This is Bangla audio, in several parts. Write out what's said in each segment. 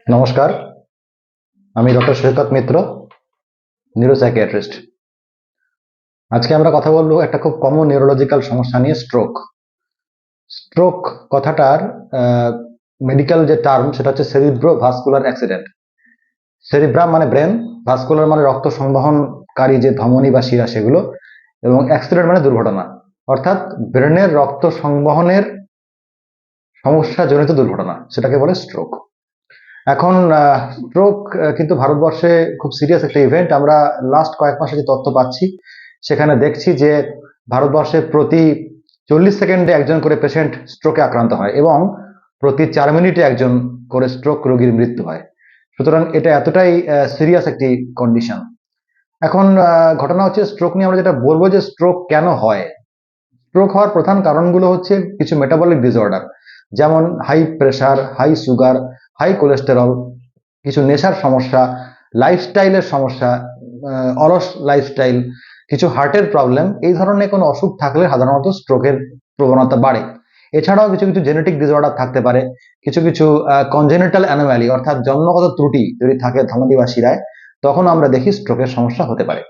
নমস্কার, আমি ডক্টর সৈকত মিত্র, নিউরোসাইকিয়াট্রিস্ট। আজকে আমরা কথা বলবো একটা খুব কমন নিউরোলজিক্যাল সমস্যা নিয়ে, স্ট্রোক। স্ট্রোক কথাটার মেডিকেল যে টার্ম সেটা হচ্ছে সেরিব্রো ভাস্কুলার অ্যাক্সিডেন্ট। সেরিব্রাম মানে ব্রেন, ভাস্কুলার মানে রক্ত সংবহনকারী যে ধমনী বা শিরা সেগুলো, এবং অ্যাক্সিডেন্ট মানে দুর্ঘটনা, অর্থাৎ ব্রেনের রক্ত সংবহনের সমস্যাজনিত দুর্ঘটনা, সেটাকে বলে স্ট্রোক। এখন স্ট্রোক কিন্তু ভারতবর্ষে খুব সিরিয়াস একটা ইভেন্ট। আমরা লাস্ট কয়েক মাসে যে তথ্য পাচ্ছি সেখানে দেখছি যে ভারতবর্ষে প্রতি 40 সেকেন্ডে একজন করে পেশেন্ট স্ট্রোকে আক্রান্ত হয় এবং প্রতি 4 মিনিটে একজন করে স্ট্রোক রোগীর মৃত্যু হয়। সুতরাং এটা এতটাই সিরিয়াস একটি কন্ডিশন। এখন ঘটনা হচ্ছে, স্ট্রোক নিয়ে আমরা যেটা বলবো যে স্ট্রোক কেন হয়। স্ট্রোক হওয়ার প্রধান কারণগুলো হচ্ছে কিছু মেটাবলিক ডিসঅর্ডার, যেমন high pressure, high sugar, high cholesterol, কিছু নেশার সমস্যা, লাইফস্টাইলের সমস্যা, অলস লাইফস্টাইল, কিছু হার্টের প্রবলেম, এই ধরনের কোনো অসুখ থাকলে সাধারণত স্ট্রোকের প্রবণতা বাড়ে। এছাড়াও কিছু কিছু জেনেটিক ডিসঅর্ডার থাকতে পারে, কিছু কিছু কনজেনিটাল অ্যানোম্যালি অর্থাৎ জন্মগত ত্রুটি যদি থাকে ধমনী বা শিরায়, তখন আমরা দেখি স্ট্রোকের সমস্যা হতে পারে।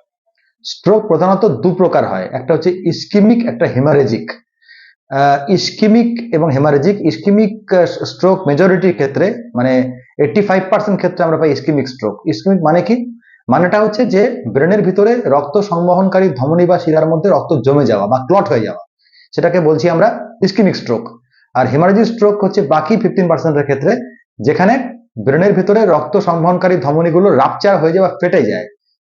স্ট্রোক প্রধানত দু প্রকার হয়, একটা হচ্ছে ইস্কিমিক, একটা হেমারেজিক। ইস্কিমিক এবং হেমারেজিক। ইস্কিমিক স্ট্রোক মেজরিটির ক্ষেত্রে, মানে 85% ক্ষেত্রে আমরা পাই ইস্কিমিক স্ট্রোক। ইস্কিমিক মানে কি? মানেটা হচ্ছে যে ব্রেনের ভিতরে রক্ত সংবহনকারী ধমনী বা শিরার মধ্যে রক্ত জমে যাওয়া বা ক্লট হয়ে যাওয়া, সেটাকে বলছি আমরা ইস্কিমিক স্ট্রোক। আর হেমারেজিক স্ট্রোক হচ্ছে বাকি 15% ক্ষেত্রে, যেখানে ব্রেনের ভিতরে রক্ত সংবহনকারী ধমনীগুলো রাপচার হয়ে যায় বা ফেটে যায়,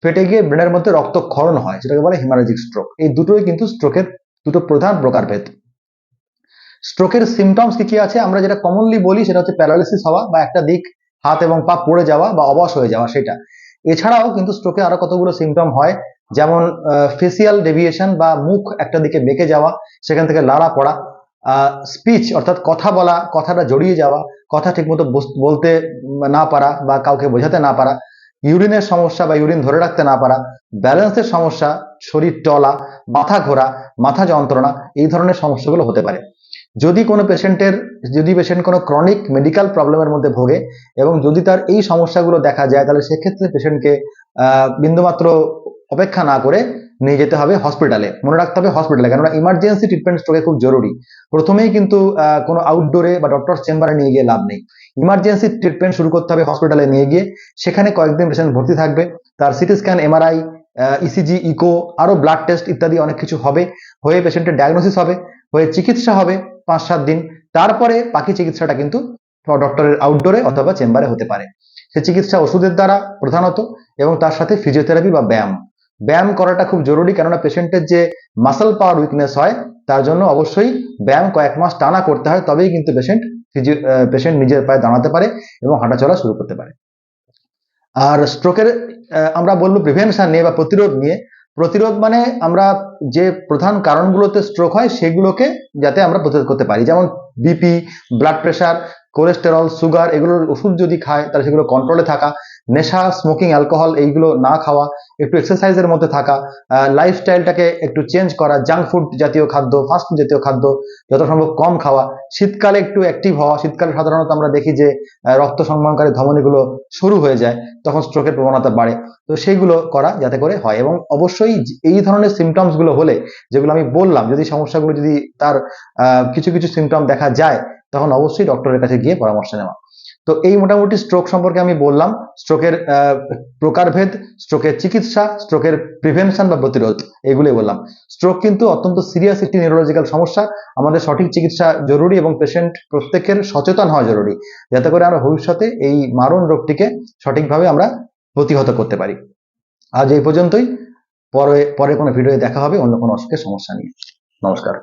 ফেটে গিয়ে ব্রেনের মধ্যে রক্তক্ষরণ হয়, সেটাকে বলে হেমারেজিক স্ট্রোক। এই দুটোই কিন্তু স্ট্রোকের দুটো প্রধান প্রকারভেদ। স্ট্রোকের সিমটমস কি কি আছে? আমরা যেটা কমনলি বলি সেটা হচ্ছে প্যারালিসিস হওয়া, বা একটা দিক হাত এবং পা পড়ে যাওয়া বা অবশ হয়ে যাওয়া, সেটা। এছাড়াও কিন্তু স্ট্রোকে আরো কতগুলো সিমটম হয়, যেমন ফেসিয়াল ডেভিয়েশন বা মুখ একটা দিকে বেঁকে যাওয়া, সেখান থেকে লালা পড়া, স্পিচ অর্থাৎ কথা বলা, কথাটা জড়িয়ে যাওয়া, কথা ঠিকমতো বলতে না পারা বা কাউকে বোঝাতে না পারা, ইউরিনের সমস্যা বা ইউরিন ধরে রাখতে না পারা, ব্যালেন্সের সমস্যা, শরীর টলা, মাথা ঘোরা, মাথা যন্ত্রণা, এই ধরনের সমস্যাগুলো হতে পারে। যদি পেশেন্ট কোনো ক্রনিক মেডিকেল প্রবলেমের মধ্যে ভোগে এবং যদি তার এই সমস্যাগুলো দেখা যায়, তাহলে সেক্ষেত্রে পেশেন্টকে বিন্দুমাত্র অপেক্ষা না করে নিয়ে যেতে হবে হসপিটালে। মনে রাখতে হবে হসপিটালে, কেননা ইমার্জেন্সি ট্রিটমেন্ট স্ট্রোকে খুব জরুরি। প্রথমেই কিন্তু কোনো আউটডোরে বা ডক্টর চেম্বারে নিয়ে গিয়ে লাভ নেই। ইমার্জেন্সি ট্রিটমেন্ট শুরু করতে হবে হসপিটালে নিয়ে গিয়ে। সেখানে কয়েকদিন পেশেন্ট ভর্তি থাকবে, তার CT scan, MRI, ECG, echo, আরো ব্লাড টেস্ট ইত্যাদি অনেক কিছু হবে, হয়ে পেশেন্টের ডায়াগনোসিস হবে, হয়ে চিকিৎসা হবে 5-7 দিন। তারপরে বাকি চিকিৎসাটা কিন্তু ডক্টরের আউটডোরে অথবা চেম্বারে হতে পারে। সে চিকিৎসা ওষুধের দ্বারা প্রধানত, এবং তার সাথে ফিজিওথেরাপি বা ব্যায়াম। ব্যায়াম করাটা খুব জরুরি, কেননা পেশেন্টের যে মাসল পাওয়ার উইকনেস হয়, তার জন্য অবশ্যই ব্যায়াম কয়েক মাস টানা করতে হয়, তবেই কিন্তু পেশেন্ট নিজের পায়ে দাঁড়াতে পারে এবং হাঁটাচলা শুরু করতে পারে। আর স্ট্রোকের আমরা বলবো প্রিভেনশন নিয়ে বা প্রতিরোধ নিয়ে। প্রতিরোধ মানে আমরা যে প্রধান কারণগুলোতে স্ট্রোক হয় সেগুলোকে যাতে আমরা প্রতিরোধ করতে পারি, যেমন BP, blood pressure, cholesterol, sugar, এগুলোর ওষুধ যদি খায় তাহলে সেগুলো কন্ট্রোলে থাকা, নেশা, স্মোকিং, অ্যালকোহল এইগুলো না খাওয়া, একটু এক্সারসাইজের মধ্যে থাকা, লাইফস্টাইলটাকে একটু চেঞ্জ করা, জাঙ্ক ফুড জাতীয় খাদ্য, ফাস্ট ফুড জাতীয় খাদ্য যত সম্ভব কম খাওয়া, শীতকালে একটু অ্যাক্টিভ হওয়া। শীতকালে সাধারণত আমরা দেখি যে রক্ত সংবহনকারী ধমনীগুলো শুরু হয়ে যায়, তখন স্ট্রোকের প্রবণতা বাড়ে। তো সেইগুলো করা যাতে করে হয়, এবং অবশ্যই এই ধরনের সিমটমস গুলো হলে, যেগুলো আমি বললাম, যদি সমস্যাগুলো যদি তার কিছু কিছু সিমটম দেখা যায়, তখন অবশ্যই ডক্টরের কাছে গিয়ে পরামর্শ নেওয়া। তো এই মোটামুটি স্ট্রোক সম্পর্কে আমি বললাম, স্ট্রোকের প্রকারভেদ, স্ট্রোকের চিকিৎসা, স্ট্রোকের প্রিভেনশন বা প্রতিরোধ, এগুলোই বললাম। স্ট্রোক কিন্তু অত্যন্ত সিরিয়াস একটি নিউরোলজিক্যাল সমস্যা। আমাদের সঠিক চিকিৎসা জরুরি এবং পেশেন্ট প্রত্যেকের সচেতন হওয়া জরুরি, যাতে করে আমরা ভবিষ্যতে এই মারণ রোগটিকে সঠিকভাবে আমরা প্রতিহত করতে পারি। আজ এই পর্যন্তই। পরে কোনো ভিডিওতে দেখা হবে অন্য কোনো অসুখের সমস্যা নিয়ে। নমস্কার।